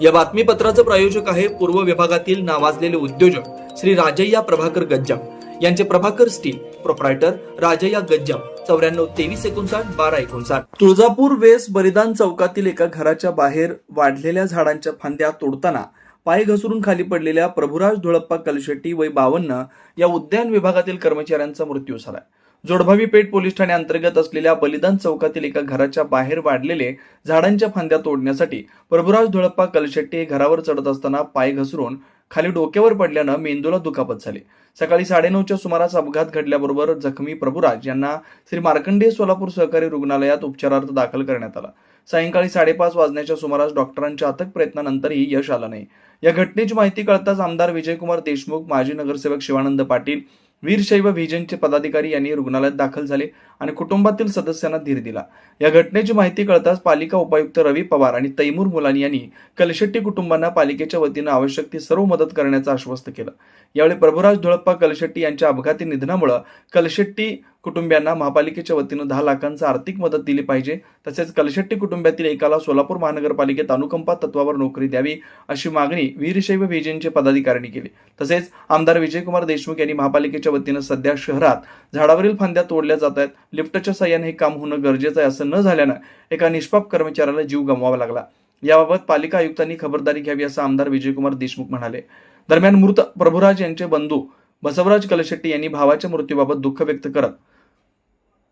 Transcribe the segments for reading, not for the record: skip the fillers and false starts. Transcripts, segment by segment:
या बातमीपत्राचं प्रायोजक आहे पूर्व विभागातील नावाजलेले उद्योजक श्री राजय्या प्रभाकर गज्जाम यांचे प्रभाकर स्टील प्रोप्रायटर राजय्या गज्जाम 9423591259। तुळजापूर वेस बलिदान चौकातील एका घराच्या बाहेर वाढलेल्या झाडांच्या फांद्या तोडताना पाय घसरून खाली पडलेल्या प्रभुराज धुळप्पा कलशेट्टी वय 52 या उद्यान विभागातील कर्मचाऱ्यांचा मृत्यू झाला। जोडभावी पेठ पोलीस ठाणे अंतर्गत असलेल्या बलिदान चौकातील एका घराच्या बाहेर वाढलेले झाडांच्या फांद्या तोडण्यासाठी प्रभुराज धुळप्पा कलशेट्टी हे घरावर चढत असताना पाय घसरून खाली डोक्यावर पडल्यानं मेंदूला दुखापत झाली। सकाळी 9:30च्या सुमारास अपघात घडल्याबरोबर जखमी प्रभुराज यांना श्री मार्कंडेय सोलापूर सहकारी रुग्णालयात उपचारार्थ दाखल करण्यात आला। सायंकाळी 5:30 वाजण्याच्या सुमारास डॉक्टरांच्या अथक प्रयत्नानंतरही यश आलं नाही। या घटनेची माहिती कळताच आमदार विजयकुमार देशमुख, माजी नगरसेवक शिवानंद पाटील, वीरशैव व्हिजनचे पदाधिकारी यांनी रुग्णालयात दाखल झाले आणि कुटुंबातील सदस्यांना धीर दिला। या घटनेची माहिती कळताच पालिका उपायुक्त रवी पवार आणि तैमूर मुलानी यांनी कलशेट्टी कुटुंबांना पालिकेच्या वतीनं आवश्यक ती सर्व मदत करण्याचं आश्वस्त केलं। यावेळी प्रभुराज धुळप्पा कलशेट्टी यांच्या अपघाती निधनामुळे कलशेट्टी कुटुंबियांना महापालिकेच्या वतीनं 10 लाखांची आर्थिक मदत दिली पाहिजे, तसेच कलशेट्टी कुटुंबातील एकाला सोलापूर महानगरपालिकेत अनुकंपा तत्वावर नोकरी द्यावी अशी मागणी वीरशैव व्हिजनचे पदाधिकाऱ्यांनी केली। तसेच आमदार विजयकुमार देशमुख यांनी महापालिकेच्या वतीनं सध्या शहरात झाडावरील फांद्या तोडल्या जात आहेत, लिफ्टच्या साह्याने हे काम होणं गरजेचं आहे असं न झाल्यानं एका निष्पाप कर्मचाऱ्याला जीव गमवावा लागला। याबाबत पालिका आयुक्तांनी खबरदारी घ्यावी असं आमदार विजयकुमार देशमुख म्हणाले। दरम्यान मृत प्रभुराज यांचे बंधू बसवराज कलशेट्टी यांनी भावाच्या मृत्यूबाबत दुःख व्यक्त करत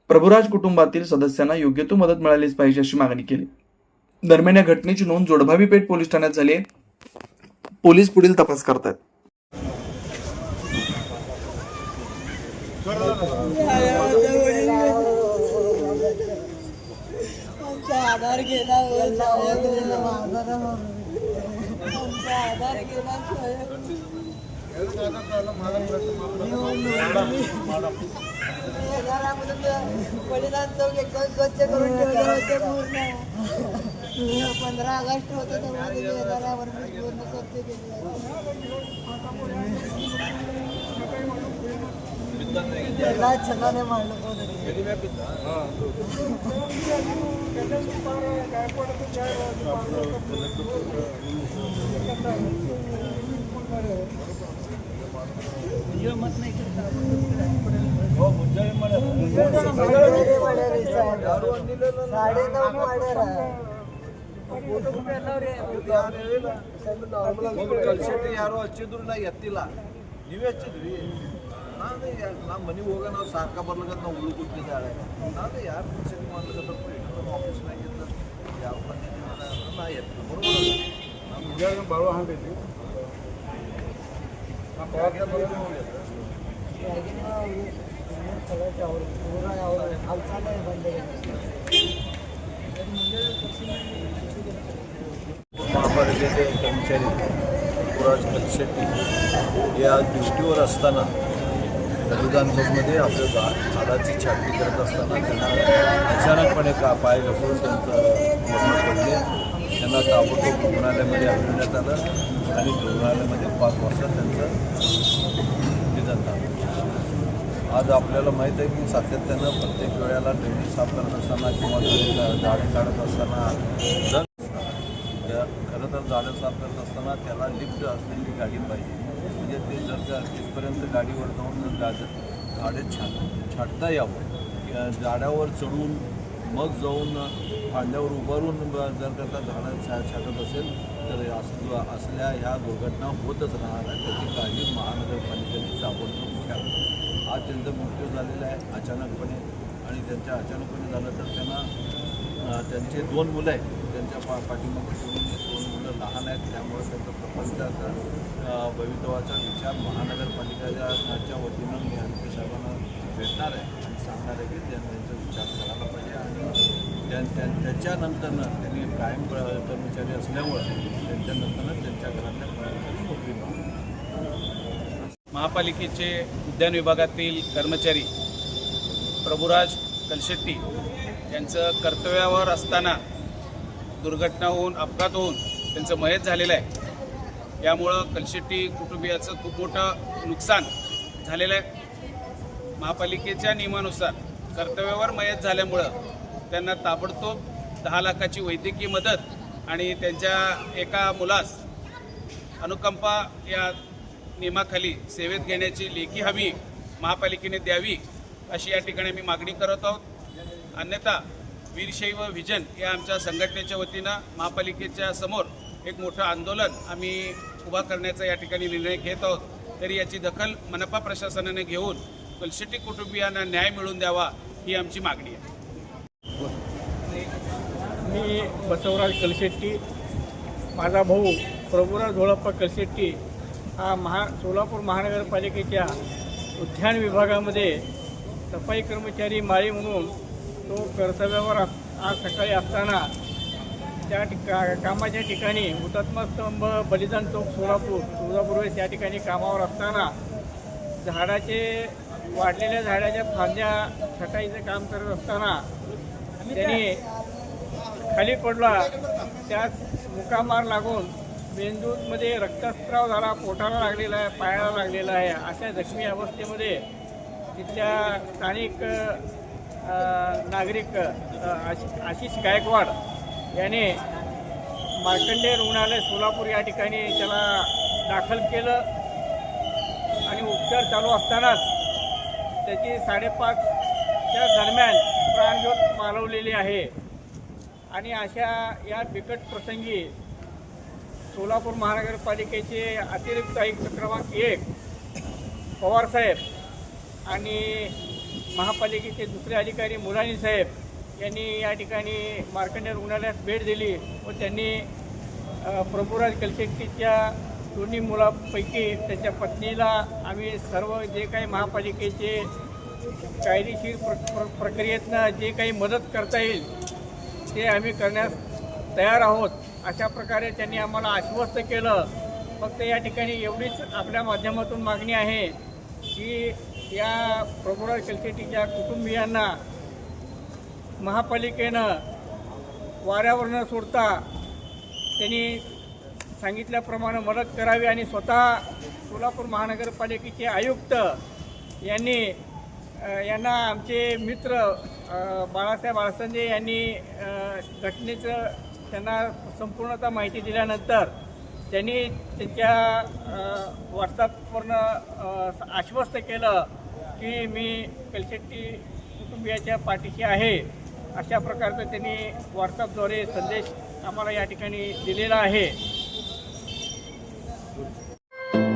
प्रभुराज कुटुंबातील सदस्यांना योग्य तो मदत मिळालीच पाहिजे अशी मागणी केली। दरम्यान या घटनेची नोंद जोडभावी पेठ पोलीस ठाण्यात झाली आहे। पोलीस पुढील तपास करतात। आधार गेला बलिदान चौक एकदम स्वच्छ करून ठेवले होते। पूर्ण 15 ऑगस्ट होते तेव्हा पूर्ण स्वच्छ केले। छताने मारलं ಕಲ್ಸೆಟ್ಟಿ ಯಾರೋ ಹಚ್ಚಿದ್ರು ನಾ ಎತ್ತಿಲ್ಲ, ನೀವೇ ಹಚ್ಚಿದ್ರಿ। ನಾನು ನಮ್ಮ ಮನೆಗೆ ಹೋಗ ನಾವು ಸಾಕ ಬರ್ಲಿಕ್ಕೆ ನಾವು ಉಳ್ಳು ಕೂತಿದ್ದಾಳೆ, ನಾನು ಯಾರು ಕಲ್ಸೆಟ್ಟಿ ಮಾಡ್ಲಿಕ್ಕೆ ಆಫೀಸ್ನಾಗಿದ್ದ ಯಾವ ನಾ ಎತ್ತು ನಮ್ಮ ವಿಜಯ ಭಾಳ ಹಾಗೈತಿ। महापालिकेचे कर्मचारी प्रभुराज कलशेट्टी हे आज ड्युटीवर असताना बलिदान चौकमध्ये आपल्या झाडाची छाटणी करत असताना त्यांना अचानकपणे पाय घसरून त्यांचं मरण पडले। त्यांना ताबडतोब रुग्णालयामध्ये हलवण्यात आलं आणि रुग्णालयामध्ये 5 वाजता त्यांचं निधन झालं। आज आपल्याला माहीत आहे की सातत्यानं प्रत्येक वेळेला ड्रेनेज साफ करत असताना किंवा झाडे काढत असताना खरं तर झाडं साफ करत असताना त्याला लिफ्ट असलेली गाडी पाहिजे, म्हणजे ते जर का तिथपर्यंत गाडीवर जाऊन झाडे छाटता यावं, झाडावर चढून मग जाऊन फांद्यावर उभारून जर का झाडं छाटत असेल तर असल्या ह्या दुर्घटना होतच राहणार आहे। त्याची काळजी महानगरपालिकेने ताबडतोब घ्यावी। आज त्यांचा मृत्यू झालेला आहे अचानकपणे, आणि त्यांच्या अचानकपणे झालं तर त्यांना त्यांचे 2 मुलं आहेत, त्यांच्या पाठीमागे 2 मुलं लहान आहेत, त्यामुळे त्यांचा प्रपंचाचा भवितव्याचा विचार महानगरपालिकेच्या वतीनं मी आमच्या साहेबांना भेटणार आहे आणि सांगणार आहे की त्यांचा विचार करायला पाहिजे। आणि त्याच्यानंतरनं त्यांनी कायम कर्मचारी असल्यामुळं त्यांच्यानंतरनं त्यांच्या घरातल्या कर्मचारी नोकरी मिळाली। महापालिकेचे उद्यान विभागातील कर्मचारी प्रभुराज कलशेट्टी यांचं कर्तव्यावर असताना दुर्घटना होऊन अपघात होऊन त्यांचं मयत झालेलं आहे। यामुळं कलशेट्टी कुटुंबियाचं खूप मोठं नुकसान झालेलं आहे। महापालिकेच्या नियमानुसार कर्तव्यावर मयत झाल्यामुळं त्यांना ताबडतोब 10 लाखाची वैद्यकीय मदत आणि त्यांच्या एका मुलास अनुकंपा या नियमाखाली सेवेत घेण्याची लेखी हमी महापालिकेने द्यावी अशी या ठिकाणी आम्ही मागणी करत आहोत। अन्यथा वीरशैव व्हिजन या आमच्या संघटनेच्या वतीनं महापालिकेच्या समोर एक मोठं आंदोलन आम्ही उभा करण्याचा या ठिकाणी निर्णय घेत आहोत। तरी याची दखल मनपा प्रशासनाने घेऊन कलशेट्टी कुटुंबियांना न्याय मिळवून द्यावा ही आमची मागणी आहे। मी बसवराज कलशेट्टी, माझा भाऊ प्रभुराज धोळप्पा कलशेट्टी हा सोलापूर महानगरपालिकेच्या उद्यान विभागामध्ये सफाई कर्मचारी माळी म्हणून तो कर्तव्यावर आज सकाळी असताना त्या कामाच्या ठिकाणी हुतात्मा स्तंभ बलिदान चौक सोलापूर तुळजापूर या ठिकाणी कामावर असताना वाढलेल्या झाडाच्या फांद्या छटाईचं काम करत असताना त्यांनी खाली पडला, त्यात मुकामार लागून मेंदूमध्ये रक्तस्राव झाला, पोटाला लागलेला आहे, पायाला लागलेला आहे। अशा जखमी अवस्थेमध्ये तिथल्या स्थानिक नागरिक आशिष गायकवाड याने मार्कंडेय रुग्णालय सोलापूर या ठिकाणी त्याला दाखल केलं आणि उपचार चालू असतानाच त्याची 5:30च्या दरम्यान प्राणज्योत मालवलेली आहे। आणि अशा या बिकट प्रसंगी सोलापूर महानगरपालिकेचे अतिरिक्त आयुक्त क्रमांक 1 पवारसाहेब आणि महापालिकेचे दुसरे अधिकारी मुलानी साहेब यांनी या ठिकाणी मार्कंडेय रुग्णालयात भेट दिली व त्यांनी प्रभुराज कलशेट्टीच्या दोन्ही मुलांपैकी त्याच्या पत्नीला आम्ही सर्व जे काही महापालिकेचे कायदेशीर प्रक्रियेतनं जे काही मदत करता येईल ते आम्ही करण्यास तयार आहोत अशा प्रकारे त्यांनी आम्हाला आश्वस्त केलं। फक्त या ठिकाणी एवढीच आपल्या माध्यमातून मागणी आहे की या प्रभुराज कलशेट्टीच्या कुटुंबियांना महापालिकेनं वाऱ्यावर न सोडता त्यांनी सांगितल्याप्रमाणे मदत करावी आणि स्वतः सोलापूर महानगरपालिकेचे आयुक्त यांना आमचे मित्र बाळासाहेब आळसंदे यांनी घटनेचं त्यांना संपूर्णतः माहिती दिल्यानंतर त्यांनी त्यांच्या व्हॉट्सअपवरनं आश्वस्त केलं की मी कलशेट्टी कुटुंबियाच्या पाठीशी आहे। अशा प्रकारचं त्यांनी व्हॉट्सअपद्वारे संदेश आम्हाला या ठिकाणी दिलेला आहे।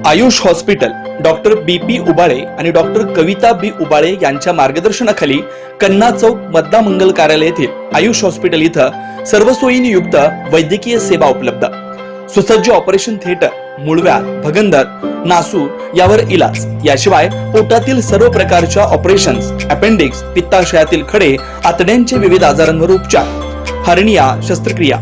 Ayush hospital doctor BP Ubale आणि डॉक्टर कविता B उबाळे यांच्या मार्गदर्शनाखाली कन्ना चौक मद्दा मंगल कार्यालय येथील आयुष हॉस्पिटल इथं सर्व सोयींनी युक्त वैद्यकीय सेवा उपलब्ध, सुसज्ज ऑपरेशन थिएटर, मूळव्याध, भगंदर, नासूर यावर इलाज, याशिवाय पोटातील सर्व प्रकारच्या ऑपरेशन्स, अपेंडिक्स, पित्ताशयातील खडे, आतड्यांचे विविध आजारांवर उपचार, हर्निया शस्त्रक्रिया,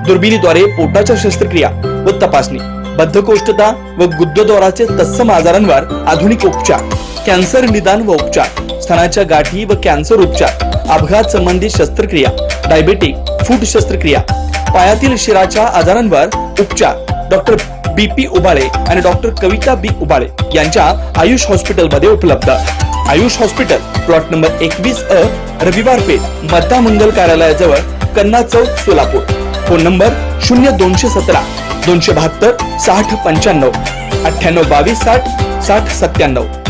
दुर्बिणीद्वारे पोटाच्या शस्त्रक्रिया व तपासणी, बद्धकोष्ठता व गुदद्वाराचे तत्सम आजारांवर आधुनिक उपचार, कॅन्सर निदान व उपचार, स्तनाच्या गाठी व कॅन्सर उपचार, अपघात संबंधित शस्त्रक्रिया, डायबेटिक, फूट शस्त्रक्रिया, पायातील शिराच्या आजारांवर उपचार डॉक्टर BP उबाळे आणि डॉक्टर कविता B उबाळे यांच्या आयुष हॉस्पिटल मध्ये उपलब्ध। Ayush hospital plot number 21A रविवार पेठ मद्दा मंगल कार्यालयाजवळ कन्ना चौक सोलापूर। Phone number 0217 272 60 95 98 22 60 60 97।